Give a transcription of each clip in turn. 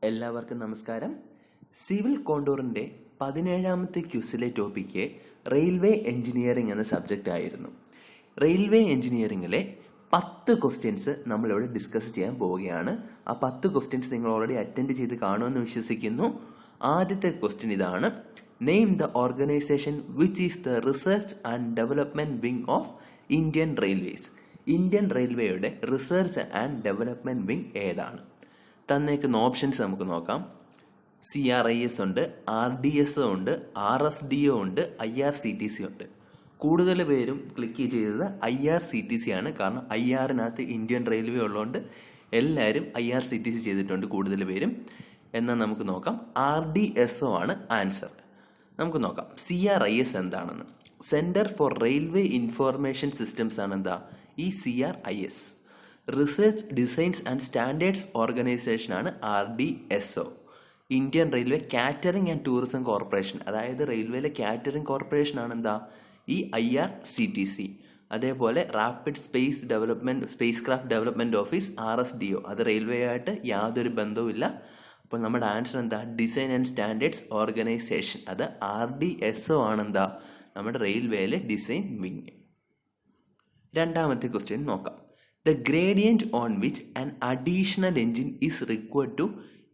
എല്ലാവർക്കും നമസ്കാരം. Civil കോണ്ടൂറിൻ്റെ 17ാമത്തെ ക്വിസിലെ topic railway engineering എന്ന സബ്ജക്റ്റ് ആയിരുന്നു. റെയിൽവേ എഞ്ചിനീയറിംഗിലെ 10 ക്വസ്റ്റ്യൻസ് നമ്മളിവിടെ ഡിസ്കസ് ചെയ്യാൻ പോവുകയാണ്. ആ 10 ക്വസ്റ്റ്യൻസ് നിങ്ങൾ ഓൾറെഡി അറ്റൻഡ് ചെയ്ത് കാണുമെന്ന് വിശ്വസിക്കുന്നു. ആദ്യത്തെ ക്വസ്റ്റ്യൻ ഇതാണ്: name the organisation which is the research and development wing of Indian railways. Indian റെയിൽവേയുടെ റിസർച്ച് ആൻഡ് ഡെവലപ്മെന്റ് വിങ് ഏതാണ്? തന്നേക്കുന്ന ഓപ്ഷൻസ് നമുക്ക് നോക്കാം. CRIS ഉണ്ട്, RDS ഉണ്ട്, RSDO ഉണ്ട്, IRCTC ഉണ്ട്. കൂടുതൽ പേരും ക്ലിക്ക് ചെയ്തത് IRCTC ആണ്. കാരണം IRനകത്ത് ഇന്ത്യൻ റെയിൽവേ ഉള്ളതുകൊണ്ട് എല്ലാവരും IRCTC ചെയ്തിട്ടുണ്ട് കൂടുതൽ പേരും. എന്നാൽ നമുക്ക് നോക്കാം, RDSO ആണ് ആൻസർ. നമുക്ക് നോക്കാം CRIS എന്താണെന്ന്. Centre for railway information systems ആണ് എന്താ ഈ CRIS. Research designs and standards organisation ആണ് RDSO. Indian railway catering and tourism corporation, അതായത് റെയിൽവേയിലെ കാറ്ററിംഗ് കോർപ്പറേഷൻ ആണ് എന്താ ഈ IRCTC. അതേപോലെ rapid space craft development office RSDO, അത് റെയിൽവേ ആയിട്ട് യാതൊരു ബന്ധവുമില്ല. അപ്പോൾ നമ്മുടെ ആൻസർ എന്താ? ഡിസൈൻ ആൻഡ് സ്റ്റാൻഡേർഡ്സ് ഓർഗനൈസേഷൻ, അത് RDSO ആണെന്താ നമ്മുടെ റെയിൽവേയിലെ ഡിസൈൻ വിങ്. രണ്ടാമത്തെ ക്വസ്റ്റ്യൻ നോക്കാം. The gradient on which an additional engine is required to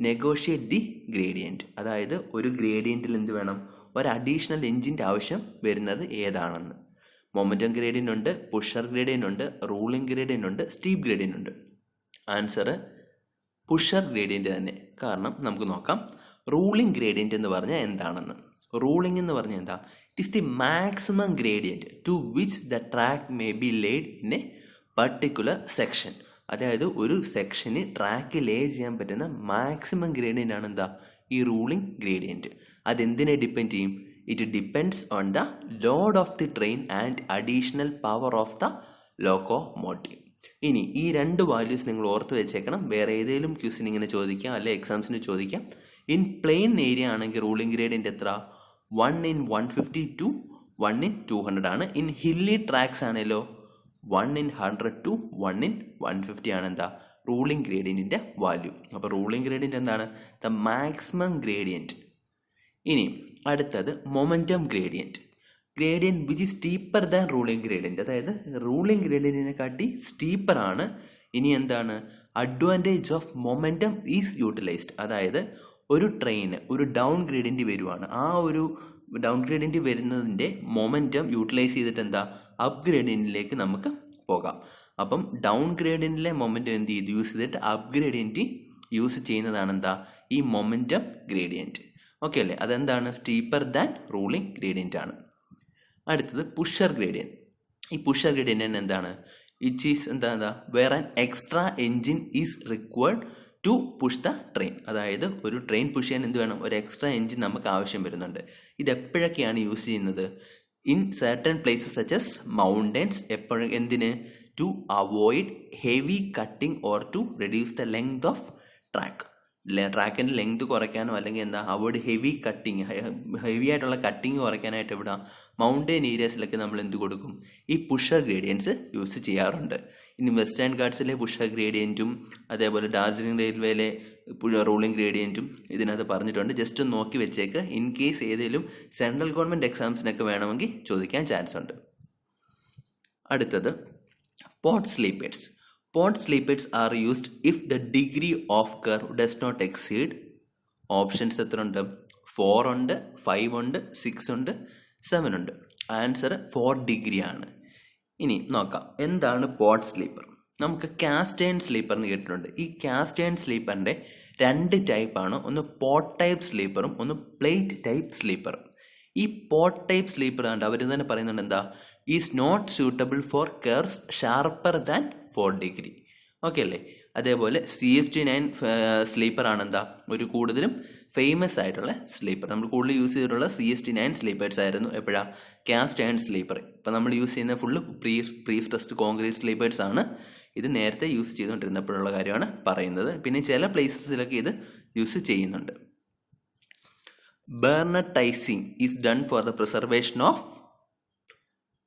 negotiate the gradient. അതായത് ഒരു ഗ്രേഡിയൻറ്റിൽ എന്ത് വേണം? ഒരു അഡീഷണൽ എഞ്ചിൻ്റെ ആവശ്യം വരുന്നത് ഏതാണെന്ന്. മൊമെന്റം ഗ്രേഡിയൻ്റ് ഉണ്ട്, പുഷർ ഗ്രേഡിയൻ്റ് ഉണ്ട്, റൂളിംഗ് ഗ്രേഡിയൻ്റ് ഉണ്ട്, സ്റ്റീപ്പ് ഗ്രേഡിയൻ്റ് ഉണ്ട്. ആൻസർ പുഷർ ഗ്രേഡിയൻ്റ് തന്നെ. കാരണം നമുക്ക് നോക്കാം റൂളിംഗ് ഗ്രേഡിയൻ്റ് എന്ന് പറഞ്ഞാൽ എന്താണെന്ന്. റൂളിംഗ് എന്ന് പറഞ്ഞാൽ എന്താ? It is the maximum gradient to which the track may be laid in a particular section. അതായത് ഒരു സെക്ഷന് ട്രാക്ക് ലേ ചെയ്യാൻ പറ്റുന്ന മാക്സിമം ഗ്രേഡിയൻ്റ് ആണ് എന്താ ഈ റൂളിംഗ് ഗ്രേഡിയൻറ്റ്. അതെന്തിനെ ഡിപ്പെൻഡ് ചെയ്യും? It depends on the load of the train and additional power of the locomotive. ഇനി ഈ രണ്ട് വാല്യൂസ് നിങ്ങൾ ഓർത്ത് വെച്ചേക്കണം. വേറെ ഏതെങ്കിലും ക്വസ്റ്റിന് ഇങ്ങനെ ചോദിക്കാം, അല്ലെ എക്സാംസിന് ചോദിക്കാം. ഇൻ പ്ലെയിൻ ഏരിയ ആണെങ്കിൽ റൂളിംഗ് ഗ്രേഡിയൻ്റ് എത്ര? 1/150 to 1/200 ആണ്. ഇൻ ഹില്ലി ട്രാക്സ് ആണല്ലോ 1/100 to 1/150 ആണ് എന്താ റൂളിംഗ് ഗ്രേഡിയൻറ്റിൻ്റെ വാല്യൂ. അപ്പോൾ റൂളിംഗ് ഗ്രേഡിയൻറ്റ് എന്താണ്? The maximum gradient. ഇനി അടുത്തത് momentum gradient. Gradient which is steeper than ruling gradient, അതായത് റൂളിംഗ് ഗ്രേഡിയൻറ്റിനെ കാട്ടി സ്റ്റീപ്പർ ആണ്. ഇനി എന്താണ്? Advantage of momentum is utilised. അതായത് ഒരു ട്രെയിന് ഒരു ഡൗൺ ഗ്രേഡിയൻറ്റ് വരുവാണ്, ആ ഒരു ഡൗൺ ഗ്രേഡിയൻറ്റ് വരുന്നതിൻ്റെ മൊമെന്റം യൂട്ടിലൈസ് ചെയ്തിട്ട് എന്താ അപ്പ് ഗ്രേഡിയൻറ്റിലേക്ക് നമുക്ക് പോകാം. അപ്പം ഡൗൺ ഗ്രേഡിയൻറ്റിലെ മൊമെന്റം എന്ത് ചെയ്ത് യൂസ് ചെയ്തിട്ട് അപ്പ് ഗ്രേഡിയൻറ്റ് യൂസ് ചെയ്യുന്നതാണ് എന്താ ഈ മൊമെന്റം ഗ്രേഡിയൻറ്റ്. ഓക്കെ അല്ലേ? അതെന്താണ്? സ്റ്റീപ്പർ ദാൻ റൂളിംഗ് ഗ്രേഡിയൻ്റ് ആണ്. അടുത്തത് പുഷർ ഗ്രേഡിയൻറ്റ്. ഈ പുഷർ ഗ്രേഡിയൻറ്റ് എന്താണ്? ഇറ്റ് ഈസ് എന്താ where an extra engine is required to push the train. അതായത് ഒരു ട്രെയിൻ പുഷ് ചെയ്യാൻ എന്ത് വേണം? ഒരു എക്സ്ട്രാ എൻജിൻ നമുക്ക് ആവശ്യം വരുന്നുണ്ട്. ഇതെപ്പോഴൊക്കെയാണ് യൂസ് ചെയ്യുന്നത്? In certain places such as mountains. എപ്പോഴും എന്തിന്? To avoid heavy cutting or to reduce the length of track. ട്രാക്കിൻ്റെ ലെങ്ത് കുറയ്ക്കാനോ അല്ലെങ്കിൽ എന്താ അവോയ്ഡ് ഹെവി കട്ടിങ്, ഹെവി ആയിട്ടുള്ള കട്ടിങ് കുറയ്ക്കാനായിട്ട് ഇവിടെ മൗണ്ടൻ ഏരിയാസിലൊക്കെ നമ്മൾ എന്ത് കൊടുക്കും? ഈ പുഷർ ഗ്രേഡിയൻസ് യൂസ് ചെയ്യാറുണ്ട്. ഇനി വെസ്റ്റേൺ ഗാർഡ്സിലെ പുഷർ ഗ്രേഡിയൻറ്റും അതേപോലെ ഡാർജിലിംഗ് റെയിൽവേയിലെ റൂളിംഗ് ഗ്രേഡിയൻറ്റും ഇതിനകത്ത് പറഞ്ഞിട്ടുണ്ട്. ജസ്റ്റ് നോക്കി വെച്ചേക്ക്. ഇൻ കേസ് ഏതെങ്കിലും സെൻട്രൽ ഗവൺമെൻറ് എക്സാംസിനൊക്കെ വേണമെങ്കിൽ ചോദിക്കാൻ ചാൻസ് ഉണ്ട്. അടുത്തത് pot sleepers. Pod sleepers are used if the degree of curve does not exceed. Options എത്ര ഉണ്ട്? 4 ഉണ്ട്, 5 ഉണ്ട്, 6 ഉണ്ട്, 7 ഉണ്ട്. ആൻസർ 4 ഡിഗ്രി ആണ്. ഇനി നോക്കാം എന്താണ് പോട്ട് സ്ലീപ്പർ. നമുക്ക് കാസ്റ്റ് അയൺ സ്ലീപ്പർ എന്ന് കേട്ടിട്ടുണ്ട്. ഈ കാസ്റ്റ് അയൺ സ്ലീപ്പറിൻ്റെ 2 ടൈപ്പാണ്. ഒന്ന് പോട്ട് ടൈപ്പ് സ്ലീപ്പറും ഒന്ന് പ്ലേറ്റ് ടൈപ്പ് സ്ലീപ്പറും. ഈ പോട്ട് ടൈപ്പ് സ്ലീപ്പർ ആണ് അവർ തന്നെ പറയുന്നുണ്ട് എന്താ? Is not suitable for curves sharper than 4 degree. Okay അല്ലേ? അതേപോലെ CST9 സ്ലീപ്പർ ആണെന്താ ഒരു കൂടുതലും ഫേമസ് ആയിട്ടുള്ള സ്ലീപ്പർ. നമ്മൾ കൂടുതൽ യൂസ് ചെയ്തിട്ടുള്ള CST9 സ്ലീപ്പേഴ്സ് ആയിരുന്നു. എപ്പോഴാ? Cast iron sleeper. ഇപ്പം നമ്മൾ യൂസ് ചെയ്യുന്ന full pre stressed concrete sleepers ആണ്. ഇത് നേരത്തെ യൂസ് ചെയ്തുകൊണ്ടിരുന്നപ്പോഴുള്ള കാര്യമാണ് പറയുന്നത്. പിന്നെ ചില പ്ലേസസിലൊക്കെ ഇത് യൂസ് ചെയ്യുന്നുണ്ട്. Burnettizing is done for the preservation of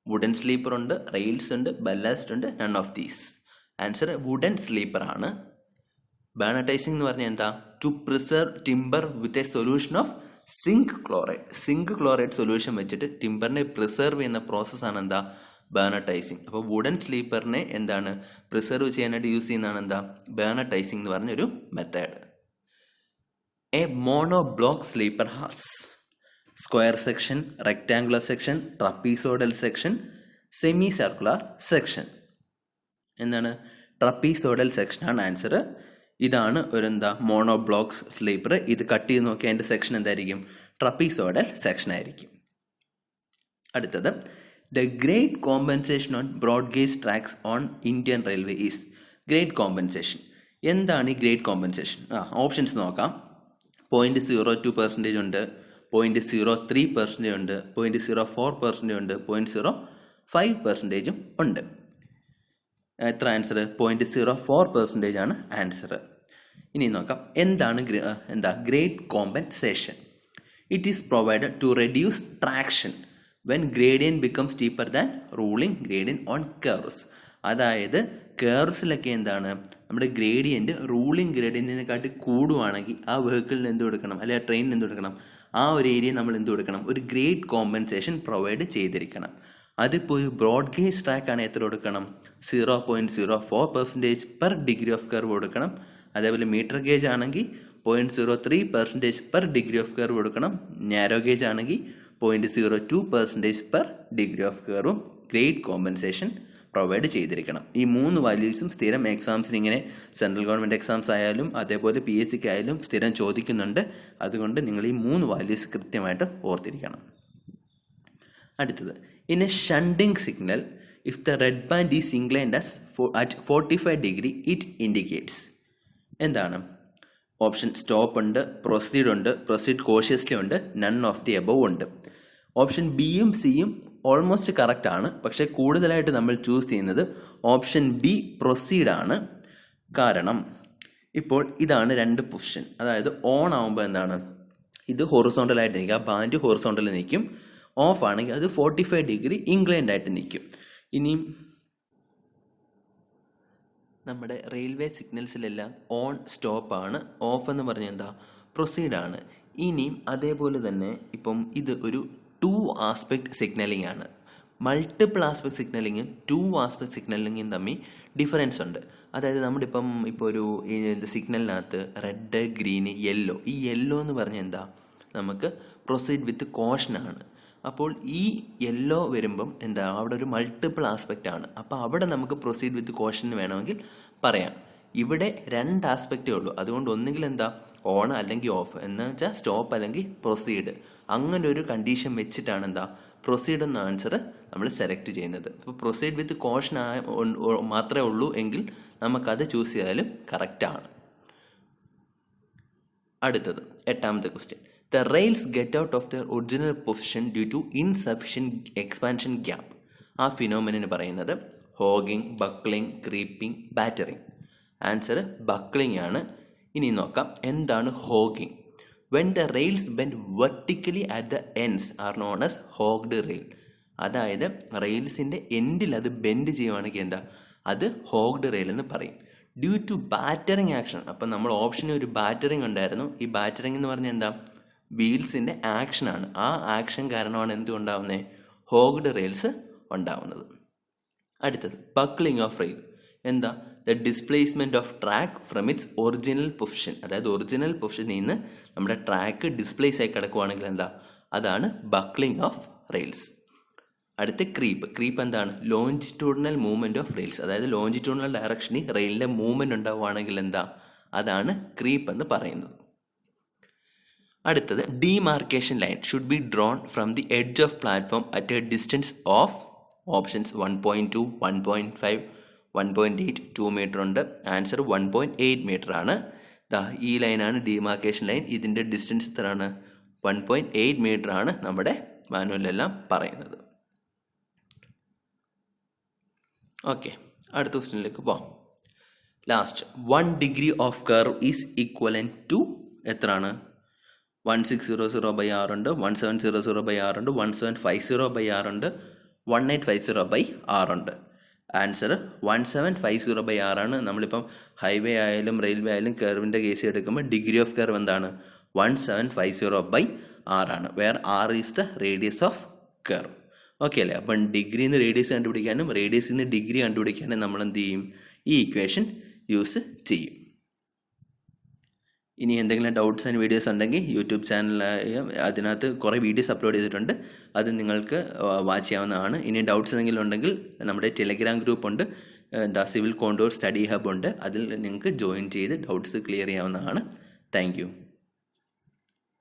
wooden sleeper ഉണ്ട്, റെയിൽസ് ഉണ്ട്, ബല്ലാസ്റ്റ് ഉണ്ട്. None of these. Answer wooden sleeper ആണ്. ബർണട്ടൈസിംഗ് എന്ന് പറഞ്ഞാൽ എന്താ? To preserve timber with a solution of zinc chloride solution വെച്ചിട്ട് ടിമ്പറിനെ പ്രിസർവ് ചെയ്യുന്ന പ്രോസസ്സാണ് എന്താ, ബേർണട്ടൈസിങ്. അപ്പോൾ വുഡൻ സ്ലീപ്പറിനെ എന്താണ് പ്രിസർവ് ചെയ്യാനായിട്ട് യൂസ് ചെയ്യുന്നതാണ് എന്താ, ബേർണട്ടൈസിങ് എന്ന് പറഞ്ഞൊരു method. A mono block sleeper has square section, rectangular section, trapezoidal section, semi circular section. എന്താണ്, ട്രപ്പീസോഡൽ സെക്ഷനാണ് ആൻസർ. ഇതാണ് ഒരു എന്താ മോണോ ബ്ലോക്ക് സ്ലീപ്പർ. ഇത് കട്ട് ചെയ്ത് നോക്കിയാൽ അതിൻ്റെ സെക്ഷൻ എന്തായിരിക്കും, ട്രപ്പീസോഡൽ സെക്ഷൻ ആയിരിക്കും. അടുത്തത്, the grade compensation on broad gauge tracks on Indian railway is. Grade compensation എന്താണ്? ഈ ഗ്രേറ്റ് കോമ്പൻസേഷൻ ഓപ്ഷൻസ് നോക്കാം. 0.02% ഉണ്ട്, 0.03% ഉണ്ട്, 0.04% ഉണ്ട്, 0.05% ഉണ്ട്. എത്ര ആൻസർ? 0.04% ആണ് ആൻസർ. ഇനി നോക്കാം എന്താണ് grade compensation. It is provided to reduce traction when gradient become steeper than ruling gradient on curves. അതായത് കർവ്സിലൊക്കെ എന്താണ് നമ്മുടെ ഗ്രേഡിയൻറ്റ് റൂളിംഗ് ഗ്രേഡിയൻറ്റിനെക്കാട്ടി കൂടുവാണെങ്കിൽ ആ വെഹിക്കിളിന് എന്ത് കൊടുക്കണം, അല്ലെങ്കിൽ ആ ട്രെയിനിന് എന്ത് കൊടുക്കണം, ആ ഒരു ഏരിയ നമ്മൾ എന്ത് കൊടുക്കണം, ഒരു ഗ്രേറ്റ് കോമ്പൻസേഷൻ പ്രൊവൈഡ് ചെയ്തിരിക്കണം. അതിപ്പോൾ ഒരു ബ്രോഡ് ഗേജ് ട്രാക്കാണ് എത്ര കൊടുക്കണം, 0.04% പെർ ഡിഗ്രി ഓഫ് കർവ് കൊടുക്കണം. അതേപോലെ മീറ്റർ ഗേജ് ആണെങ്കിൽ 0.03% പെർ ഡിഗ്രി ഓഫ് കർവ് കൊടുക്കണം. നാരോ ഗേജ് ആണെങ്കിൽ 0.02% പെർ ഡിഗ്രി ഓഫ് കർവും ഗ്രേറ്റ് കോമ്പൻസേഷൻ പ്രൊവൈഡ് ചെയ്തിരിക്കണം. ഈ 3 വാല്യൂസും സ്ഥിരം എക്സാംസിന് ഇങ്ങനെ സെൻട്രൽ ഗവൺമെൻറ് എക്സാംസ് ആയാലും അതേപോലെ PSCക്ക് ആയാലും സ്ഥിരം ചോദിക്കുന്നുണ്ട്. അതുകൊണ്ട് നിങ്ങൾ ഈ 3 വാല്യൂസ് കൃത്യമായിട്ട് ഓർത്തിരിക്കണം. അടുത്തത്, in A shunting signal if the red band is inclined at 45 degree it indicates. എന്താണ്? ഓപ്ഷൻ സ്റ്റോപ്പ് ഉണ്ട്, പ്രൊസീഡ് ഉണ്ട്, പ്രൊസീഡ് കോഷ്യസ്ലി ഉണ്ട്, നൺ ഓഫ് ദി എബവ് ഉണ്ട്. ഓപ്ഷൻ ബിയും സിയും ഓൾമോസ്റ്റ് കറക്റ്റ് ആണ്. പക്ഷേ കൂടുതലായിട്ട് നമ്മൾ ചൂസ് ചെയ്യുന്നത് ഓപ്ഷൻ ബി പ്രൊസീഡ് ആണ്. കാരണം ഇപ്പോൾ ഇതാണ് 2 പൊസിഷൻ. അതായത് ഓൺ ആകുമ്പോൾ എന്താണ്, ഇത് ഹൊറിസോണ്ടലായിട്ട് നിൽക്കും, ആ ബാൻഡ് ഹൊറിസോണ്ടലിൽ നിൽക്കും. ഓഫ് ആണെങ്കിൽ അത് 45 ഡിഗ്രി ഇൻക്ലൈൻഡ് ആയിട്ട് നിൽക്കും. ഇനിയും നമ്മുടെ റെയിൽവേ സിഗ്നൽസിലെല്ലാം ഓൺ സ്റ്റോപ്പാണ്, ഓഫ് എന്ന് പറഞ്ഞാൽ എന്താ പ്രൊസീഡാണ്. ഇനിയും അതേപോലെ തന്നെ ഇപ്പം ഇത് ഒരു 2 ആസ്പെക്ട് സിഗ്നലിംഗ് ആണ്. മൾട്ടിപ്പിൾ ആസ്പെക്ട് സിഗ്നലിങ്ങും 2 ആസ്പെക്ട് സിഗ്നലിങ്ങും തമ്മിൽ ഡിഫറൻസ് ഉണ്ട്. അതായത് നമ്മുടെ ഇപ്പോൾ ഒരു സിഗ്നലിനകത്ത് റെഡ്, ഗ്രീന്, യെല്ലോ. ഈ യെല്ലോ എന്ന് പറഞ്ഞാൽ എന്താ, നമുക്ക് പ്രൊസീഡ് വിത്ത് കോഷനാണ്. അപ്പോൾ ഈ യെല്ലോ വരുമ്പം എന്താ, അവിടെ ഒരു മൾട്ടിപ്പിൾ ആസ്പെക്റ്റ് ആണ്. അപ്പോൾ അവിടെ നമുക്ക് പ്രൊസീഡ് വിത്ത് കോഷൻ വേണമെങ്കിൽ പറയാം. ഇവിടെ 2 ആസ്പെക്റ്റേ ഉള്ളൂ. അതുകൊണ്ട് ഒന്നുകിൽ എന്താ ഓൺ അല്ലെങ്കിൽ ഓഫ്, എന്ന് വെച്ചാൽ സ്റ്റോപ്പ് അല്ലെങ്കിൽ പ്രൊസീഡ്. അങ്ങനെ ഒരു കണ്ടീഷൻ വെച്ചിട്ടാണ് എന്താ പ്രൊസീഡ് എന്ന ആൻസർ നമ്മൾ സെലക്ട് ചെയ്യുന്നത്. അപ്പോൾ പ്രൊസീഡ് വിത്ത് കോഷൻ മാത്രമേ ഉള്ളൂ എങ്കിൽ നമുക്കത് ചൂസ് ചെയ്താലും കറക്റ്റാണ്. അടുത്തത് 8ാമത്തെ question. The rails get out of their original position due to insufficient expansion gap. ആ ഫിനോമിനന് പറയുന്നത് hogging, buckling, creeping, battering. Answer buckling ആണ്. ഇനി നോക്കാം എന്താണ് hogging. When the rails bend vertically at the ends are known as hogged rail. അതായത് റെയിൽസിൻ്റെ എൻഡിൽ അത് ബെൻഡ് ചെയ്യുവാണെങ്കിൽ എന്താ, അത് ഹോഗ്ഡ് റെയിൽ എന്ന് പറയും. Due to battering action. അപ്പം നമ്മൾ ഓപ്ഷന് ഒരു ബാറ്ററിങ് ഉണ്ടായിരുന്നു. ഈ ബാറ്ററിങ് എന്ന് പറഞ്ഞാൽ എന്താ, വീൽസിൻ്റെ ആക്ഷനാണ്. ആ ആക്ഷൻ കാരണമാണ് എന്തുണ്ടാവുന്നത്, ഹോഗ്ഡ് റെയിൽസ് ഉണ്ടാവുന്നത്. അടുത്തത് ബക്ലിംഗ് ഓഫ് റെയിൽ. എന്താ, the displacement of track from its original position. അതായത് ഒറിജിനൽ പൊസിഷനിൽ നിന്ന് നമ്മുടെ ട്രാക്ക് ഡിസ്പ്ലേസ് ആയി കിടക്കുവാണെങ്കിൽ എന്താ, അതാണ് ബക്ലിംഗ് ഓഫ് റെയിൽസ്. അടുത്ത ക്രീപ്പ്. ക്രീപ്പ് എന്താണ്, ലോഞ്ചിറ്റ്യൂഡിനൽ മൂവ്മെൻറ്റ് ഓഫ് റെയിൽസ്. അതായത് ലോഞ്ചിറ്റ്യൂഡിനൽ ഡയറക്ഷനിൽ റെയിലിൻ്റെ മൂവ്മെൻറ്റ് ഉണ്ടാവുകയാണെങ്കിൽ എന്താ, അതാണ് ക്രീപ്പ് എന്ന് പറയുന്നത്. അടുത്തത് demarcation line should be drawn from the edge of platform at a distance of. Options 1.2, 1.5, 1.8, 2 metre ഉണ്ട്. ആൻസർ 1.8 മീറ്റർ ആണ്. ഈ ലൈനാണ് ഡിമാർക്കേഷൻ ലൈൻ. ഇതിൻ്റെ ഡിസ്റ്റൻസ് എത്രയാണ്, 1.8 മീറ്റർ ആണ് നമ്മുടെ മാനുവലെല്ലാം പറയുന്നത്. ഓക്കെ, അടുത്ത ക്വസ്റ്റ്യനിലേക്ക് പോവാം. Last, 1 degree of curve is equivalent to എത്രയാണ്, 1600/r ഉണ്ട്, 1700/r ഉണ്ട്, 1750/r ഉണ്ട്, 1850/r ഉണ്ട്. ആൻസർ 1750/r ആണ്. നമ്മളിപ്പം ഹൈവേ ആയാലും റെയിൽവേ ആയാലും കർവിൻ്റെ കേസ് എടുക്കുമ്പോൾ ഡിഗ്രി ഓഫ് കർവ് എന്താണ്? 1750/r ആണ്. Where r is the radius of curve. Okay അല്ലേ? അപ്പം ഡിഗ്രിന്ന് റേഡിയസ് കണ്ടുപിടിക്കാനും റേഡിയസിൽ നിന്ന് ഡിഗ്രി കണ്ടുപിടിക്കാനും നമ്മൾ എന്ത് ചെയ്യും? ഈ ഇക്വേഷൻ യൂസ് ചെയ്യും. ഇനി എന്തെങ്കിലും ഡൗട്ട്സ് ആൻഡ് വീഡിയോസ് ഉണ്ടെങ്കിൽ യൂട്യൂബ് ചാനലായ അതിനകത്ത് കുറേ വീഡിയോസ് അപ്ലോഡ് ചെയ്തിട്ടുണ്ട്, അത് നിങ്ങൾക്ക് വാച്ച് ചെയ്യാവുന്നതാണ്. ഇനി ഡൗട്ട്സ് എന്തെങ്കിലും ഉണ്ടെങ്കിൽ നമ്മുടെ ടെലഗ്രാം ഗ്രൂപ്പ് ഉണ്ട്, സിവിൽ കോണ്ടൂർ സ്റ്റഡി ഹബ് ഉണ്ട്, അതിൽ നിങ്ങൾക്ക് ജോയിൻ ചെയ്ത് ഡൗട്ട്സ് ക്ലിയർ ചെയ്യാവുന്നതാണ്. Thank you.